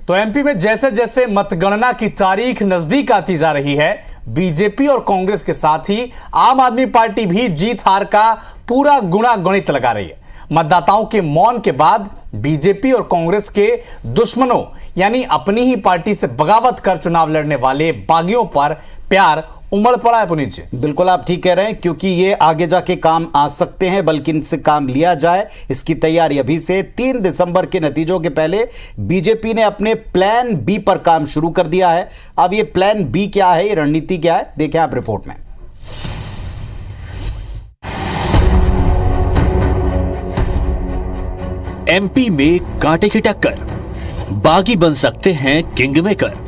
तो एमपी में जैसे जैसे मतगणना की तारीख नजदीक आती जा रही है, बीजेपी और कांग्रेस के साथ ही आम आदमी पार्टी भी जीत हार का पूरा गुणा गणित लगा रही है। मतदाताओं के मौन के बाद बीजेपी और कांग्रेस के दुश्मनों यानी अपनी ही पार्टी से बगावत कर चुनाव लड़ने वाले बागियों पर प्यार उमड़ पड़ा है। पुनीत जी, बिल्कुल आप ठीक कह रहे हैं, क्योंकि ये आगे जाके काम आ सकते हैं, बल्कि इनसे काम लिया जाए इसकी तैयारी अभी से। 3 दिसंबर के नतीजों के पहले बीजेपी ने अपने प्लान बी पर काम शुरू कर दिया है। अब ये प्लान बी क्या है, ये रणनीति क्या है, देखें आप रिपोर्ट में। एमपी में कांटे की टक्कर, बागी बन सकते हैं किंग मेकर।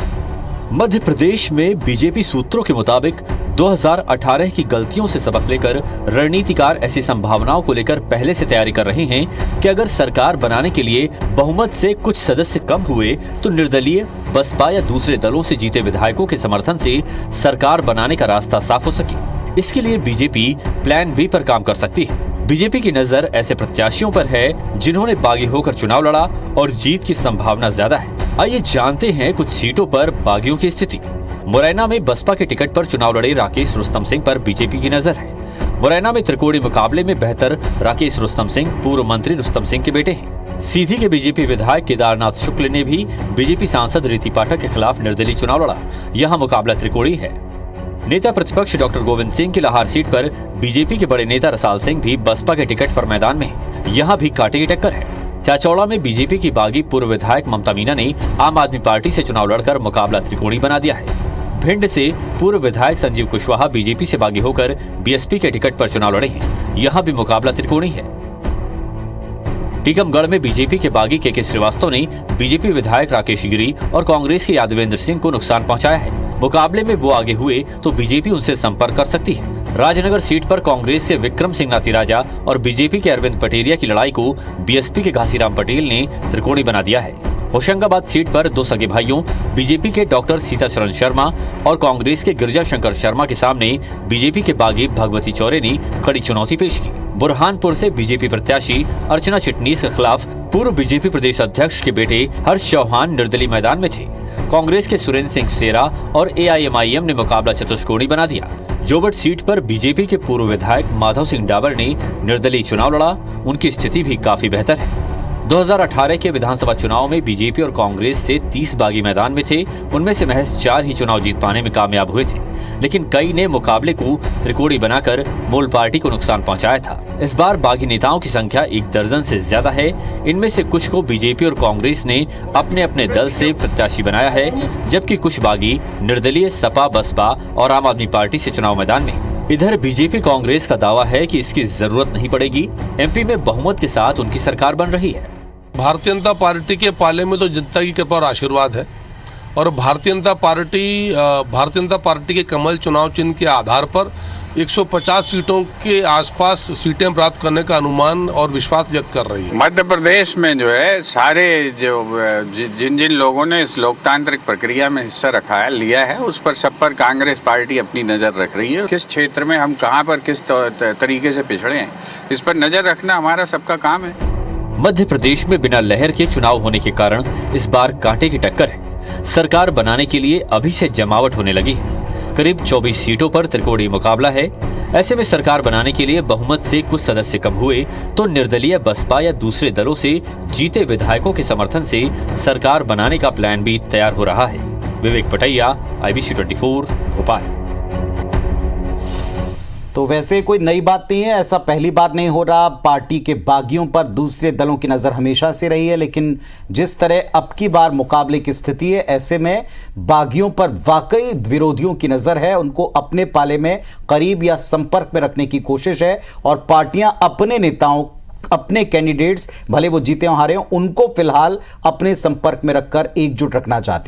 मध्य प्रदेश में बीजेपी सूत्रों के मुताबिक 2018 की गलतियों से सबक लेकर रणनीतिकार ऐसी संभावनाओं को लेकर पहले से तैयारी कर रहे हैं कि अगर सरकार बनाने के लिए बहुमत से कुछ सदस्य कम हुए तो निर्दलीय, बसपा या दूसरे दलों से जीते विधायकों के समर्थन से सरकार बनाने का रास्ता साफ हो सके। इसके लिए बीजेपी प्लान बी पर काम कर सकती है। बीजेपी की नजर ऐसे प्रत्याशियों पर है जिन्होंने बागी होकर चुनाव लड़ा और जीत की संभावना ज्यादा है। आइए जानते हैं कुछ सीटों पर बागियों की स्थिति। मुरैना में बसपा के टिकट पर चुनाव लड़े राकेश रुस्तम सिंह पर बीजेपी की नजर है। मुरैना में त्रिकोणीय मुकाबले में बेहतर राकेश रुस्तम सिंह पूर्व मंत्री रुस्तम सिंह के बेटे हैं। सीधी के बीजेपी विधायक केदारनाथ शुक्ल ने भी बीजेपी सांसद रीति पाठक के खिलाफ निर्दलीय चुनाव लड़ा। यहाँ मुकाबला त्रिकोणीय है। नेता प्रतिपक्ष डॉक्टर गोविंद सिंह की लाहौर सीट पर बीजेपी के बड़े नेता रसाल सिंह भी बसपा के टिकट पर मैदान में है। यहाँ भी कांटे की टक्कर है। चाचौड़ा में बीजेपी की बागी पूर्व विधायक ममता मीना ने आम आदमी पार्टी से चुनाव लड़कर मुकाबला त्रिकोणीय बना दिया है। भिंड से पूर्व विधायक संजीव कुशवाहा बीजेपी से बागी होकर बीएसपी के टिकट पर चुनाव लड़े हैं। यहाँ भी मुकाबला त्रिकोणीय है। टीकमगढ़ में बीजेपी के बागी के श्रीवास्तव ने बीजेपी विधायक राकेश गिरी और कांग्रेस के यादवेंद्र सिंह को नुकसान पहुंचाया है। मुकाबले में वो आगे हुए तो बीजेपी उनसे संपर्क कर सकती है। राजनगर सीट पर कांग्रेस से विक्रम सिंह नाथीराजा और बीजेपी के अरविंद पटेरिया की लड़ाई को बीएसपी के घासीराम पटेल ने त्रिकोणीय बना दिया है। होशंगाबाद सीट पर 2 सगे भाइयों बीजेपी के डॉक्टर सीताचरण शर्मा और कांग्रेस के गिरजा शंकर शर्मा के सामने बीजेपी के बागी भगवती चौरे ने कड़ी चुनौती पेश की। बुरहानपुर से बीजेपी प्रत्याशी अर्चना चिटनीस के खिलाफ पूर्व बीजेपी प्रदेश अध्यक्ष के बेटे हर्ष चौहान निर्दलीय मैदान में थे। कांग्रेस के सुरेंद्र सिंह सेरा और एआईएमआईएम ने मुकाबला चतुष्कोणीय बना दिया। जोबट सीट पर बीजेपी के पूर्व विधायक माधव सिंह डाबर ने निर्दलीय चुनाव लड़ा। उनकी स्थिति भी काफी बेहतर है। 2018 के विधानसभा चुनाव में बीजेपी और कांग्रेस से 30 बागी मैदान में थे। उनमें से महज 4 ही चुनाव जीत पाने में कामयाब हुए थे, लेकिन कई ने मुकाबले को त्रिकोणीय बनाकर मूल पार्टी को नुकसान पहुंचाया था। इस बार बागी नेताओं की संख्या 1 दर्जन से ज्यादा है। इनमें से कुछ को बीजेपी और कांग्रेस ने अपने अपने दल से प्रत्याशी बनाया है, जबकि कुछ बागी निर्दलीय, सपा, बसपा और आम आदमी पार्टी से चुनाव मैदान में। इधर बीजेपी कांग्रेस का दावा है कि इसकी जरूरत नहीं पड़ेगी। एमपी में बहुमत के साथ उनकी सरकार बन रही है। भारतीय जनता पार्टी के पाले में तो जनता की कृपा और आशीर्वाद है, और भारतीय जनता पार्टी के कमल चुनाव चिन्ह के आधार पर 150 सीटों के आसपास सीटें प्राप्त करने का अनुमान और विश्वास व्यक्त कर रही है। मध्य प्रदेश में जो है सारे जिन जिन लोगों ने इस लोकतांत्रिक प्रक्रिया में हिस्सा रखा है, लिया है, उस पर सब पर कांग्रेस पार्टी अपनी नज़र रख रही है। किस क्षेत्र में हम कहां पर किस तरीके से पिछड़े हैं, इस पर नज़र रखना हमारा सबका काम है। मध्य प्रदेश में बिना लहर के चुनाव होने के कारण इस बार कांटे की टक्कर है। सरकार बनाने के लिए अभी से जमावट होने लगी है। करीब 24 सीटों पर त्रिकोणीय मुकाबला है। ऐसे में सरकार बनाने के लिए बहुमत से कुछ सदस्य कम हुए तो निर्दलीय, बसपा या दूसरे दलों से जीते विधायकों के समर्थन से सरकार बनाने का प्लान भी तैयार हो रहा है। विवेक पटैया, IBC 24, भोपाल। तो वैसे कोई नई बात नहीं है, ऐसा पहली बार नहीं हो रहा। पार्टी के बागियों पर दूसरे दलों की नज़र हमेशा से रही है, लेकिन जिस तरह अब की बार मुकाबले की स्थिति है, ऐसे में बागियों पर वाकई विरोधियों की नज़र है। उनको अपने पाले में करीब या संपर्क में रखने की कोशिश है, और पार्टियां अपने नेताओं, अपने कैंडिडेट्स, भले वो जीते हो हारे हो, उनको फिलहाल अपने संपर्क में रखकर एकजुट रखना चाहती हैं।